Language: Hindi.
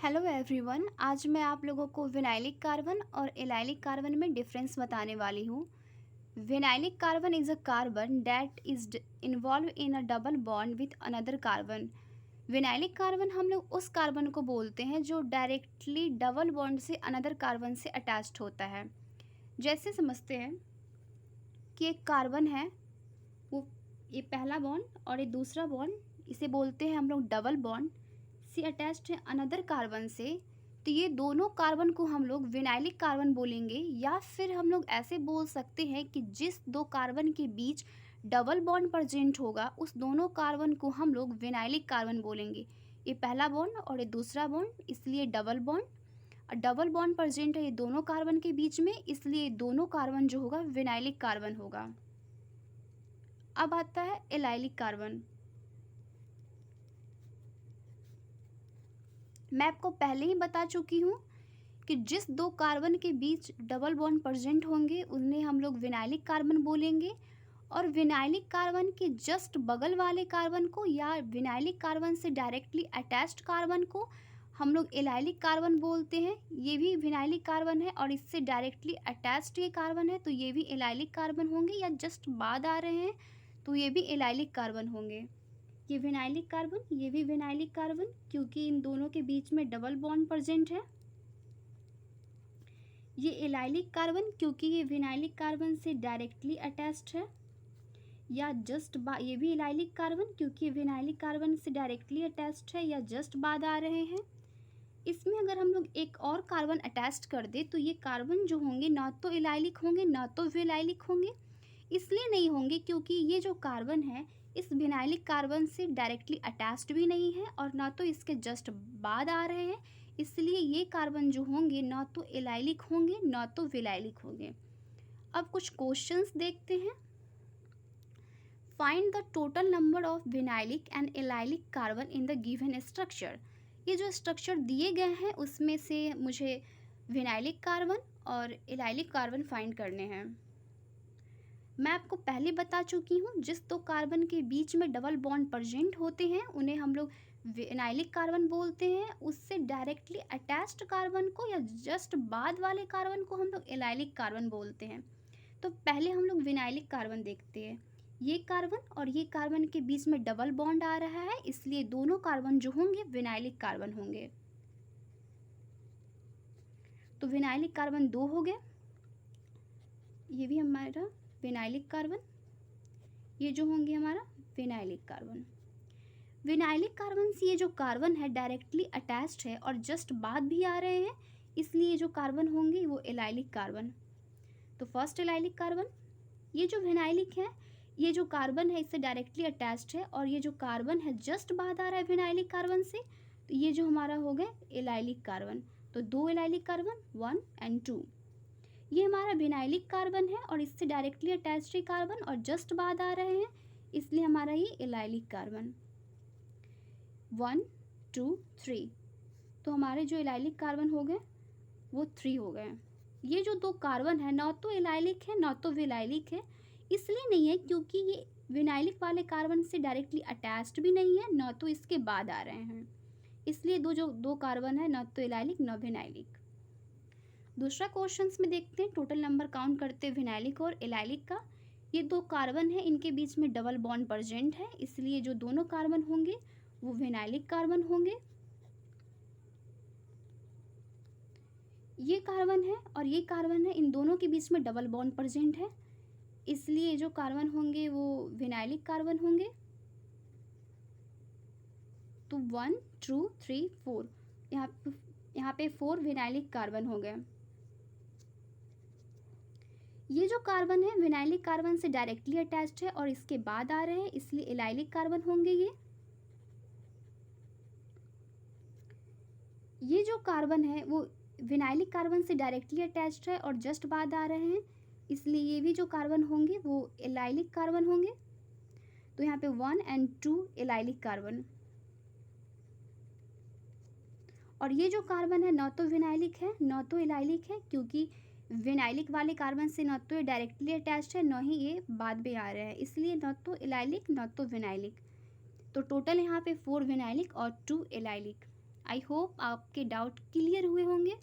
Hello everyone. आज मैं आप लोगों को विनाइलिक कार्बन और एलाइलिक कार्बन में डिफरेंस बताने वाली हूँ। Vinylic carbon is a carbon that is involve in a double bond with another carbon. Vinylic carbon हम लोग उस कार्बन को बोलते हैं जो डायरेक्टली डबल बॉन्ड से अनदर कार्बन से अटैच्ड होता है। जैसे समझते हैं कि एक कार्बन है, वो ये पहला बॉन्ड और ये दूसरा बॉन्ड, इसे बोलते हैं हम लोग डबल बॉन्ड से अटैच्ड है अनदर कार्बन से। तो ये दोनों कार्बन को हम लोग विनाइलिक कार्बन बोलेंगे, या फिर हम लोग ऐसे बोल सकते हैं कि जिस दो कार्बन के बीच डबल बॉन्ड प्रेजेंट होगा उस दोनों कार्बन को हम लोग विनाइलिक कार्बन बोलेंगे। ये पहला बॉन्ड और ये दूसरा बॉन्ड, इसलिए डबल बॉन्ड। और डबल बॉन्ड प्रेजेंट है ये दोनों कार्बन के बीच में, इसलिए दोनों कार्बन जो होगा विनाइलिक कार्बन होगा। अब आता है एलाइलिक कार्बन। मैं आपको पहले ही बता चुकी हूँ कि जिस दो कार्बन के बीच डबल बॉन्ड प्रेजेंट होंगे उन्हें हम लोग विनाइलिक कार्बन बोलेंगे, और विनाइलिक कार्बन के जस्ट बगल वाले कार्बन को या विनाइलिक कार्बन से डायरेक्टली अटैच्ड कार्बन को हम लोग एलाइलिक कार्बन बोलते हैं। ये भी विनाइलिक कार्बन है और इससे डायरेक्टली अटैच्ड ये कार्बन है, तो ये भी एलाइलिक कार्बन होंगे, या जस्ट बाद आ रहे हैं तो ये भी एलाइलिक कार्बन होंगे। ये विनाइलिक कार्बन, ये भी विनाइलिक कार्बन, क्योंकि इन दोनों के बीच में डबल बॉन्ड प्रेजेंट है। ये एलाइलिक कार्बन, क्योंकि ये विनाइलिक कार्बन से डायरेक्टली अटैच्ड है, या जस्ट ये भी एलाइलिक कार्बन, क्योंकि विनाइलिक कार्बन से डायरेक्टली अटैच्ड है या जस्ट बाद आ रहे हैं। इसमें अगर हम लोग एक और कार्बन अटैच कर दे तो ये कार्बन जो होंगे ना तो एलाइलिक होंगे ना तो विनाइलिक होंगे। इसलिए नहीं होंगे क्योंकि ये जो कार्बन है इस विनाइलिक कार्बन से डायरेक्टली अटैच्ड भी नहीं है और ना तो इसके जस्ट बाद आ रहे हैं, इसलिए ये कार्बन जो होंगे ना तो एलाइलिक होंगे ना तो विनाइलिक होंगे। अब कुछ क्वेश्चंस देखते हैं। Find the total number of vinylic and allylic carbon in the given structure. ये जो स्ट्रक्चर दिए गए हैं उसमें से मुझे विनाइलिक कार्बन और एलाइलिक कार्बन फाइंड करने हैं। मैं आपको पहले बता चुकी हूँ जिस दो कार्बन के बीच में डबल बॉन्ड प्रेजेंट होते हैं उन्हें हम लोग विनाइलिक कार्बन बोलते हैं। उससे डायरेक्टली अटैच्ड कार्बन को या जस्ट बाद वाले कार्बन को हम लोग एलाइलिक कार्बन बोलते हैं। तो पहले हम लोग विनाइलिक कार्बन देखते हैं। ये कार्बन और ये कार्बन के बीच में डबल बॉन्ड आ रहा है, इसलिए दोनों कार्बन जो होंगे विनाइलिक कार्बन होंगे। तो विनाइलिक कार्बन दो हो गए, ये भी हमारा विनाइलिक कार्बन, ये जो होंगे हमारा विनाइलिक कार्बन। विनाइलिक कार्बन से ये जो कार्बन है डायरेक्टली अटैच्ड है और जस्ट बाद भी आ रहे हैं, इसलिए जो कार्बन होंगे वो एलाइलिक कार्बन। तो फर्स्ट एलाइलिक कार्बन, ये जो विनाइलिक है, ये जो कार्बन है इससे डायरेक्टली अटैच्ड है और ये जो कार्बन है जस्ट बाद आ रहा है विनाइलिक कार्बन से, तो ये जो हमारा हो गया एलाइलिक कार्बन। तो दो एलाइलिक कार्बन 1 और 2। ये हमारा विनाइलिक कार्बन है और इससे डायरेक्टली अटैच्ड है कार्बन और जस्ट बाद आ रहे हैं, इसलिए हमारा ये एलाइलिक कार्बन 1 2 3। तो हमारे जो एलाइलिक कार्बन हो गए वो 3 हो गए। ये जो दो कार्बन है ना तो एलाइलिक है ना तो विनाइलिक है, इसलिए नहीं है क्योंकि ये विनाइलिक वाले कार्बन से डायरेक्टली अटैच्ड भी नहीं है ना तो इसके बाद आ रहे हैं, इसलिए जो दो कार्बन है ना तो एलाइलिक ना विनाइलिक। दूसरा क्वेश्चंस में देखते हैं, टोटल नंबर काउंट करते हैं विनाइलिक और एलाइलिक का। ये दो कार्बन है, इनके बीच में डबल बॉन्ड प्रेजेंट है, इसलिए जो दोनों कार्बन होंगे वो विनाइलिक कार्बन होंगे। ये कार्बन है और ये कार्बन है, इन दोनों के बीच में डबल बॉन्ड प्रेजेंट है, इसलिए जो कार्बन होंगे वो विनाइलिक कार्बन होंगे। तो 1 2 3 4, यहाँ पे 4 विनाइलिक कार्बन हो गए। ये जो कार्बन है विनाइलिक कार्बन से डायरेक्टली अटैच्ड है और इसके बाद आ रहे हैं, इसलिए एलाइलिक कार्बन होंगे। ये जो कार्बन है वो विनाइलिक कार्बन से डायरेक्टली अटैच्ड है और जस्ट बाद आ रहे हैं, इसलिए ये भी जो कार्बन होंगे वो एलाइलिक कार्बन होंगे। तो यहाँ पे 1 और 2 एलाइलिक कार्बन। और ये जो कार्बन है ना तो विनाइलिक है ना तो एलाइलिक है, क्योंकि विनाइलिक वाले कार्बन से ना तो ये डायरेक्टली अटैच्ड है ना ही ये बाद में आ रहे हैं, इसलिए ना तो एलाइलिक ना तो विनाइलिक। तो टोटल यहाँ पे 4 विनाइलिक और 2 एलाइलिक। आई होप आपके डाउट क्लियर हुए होंगे।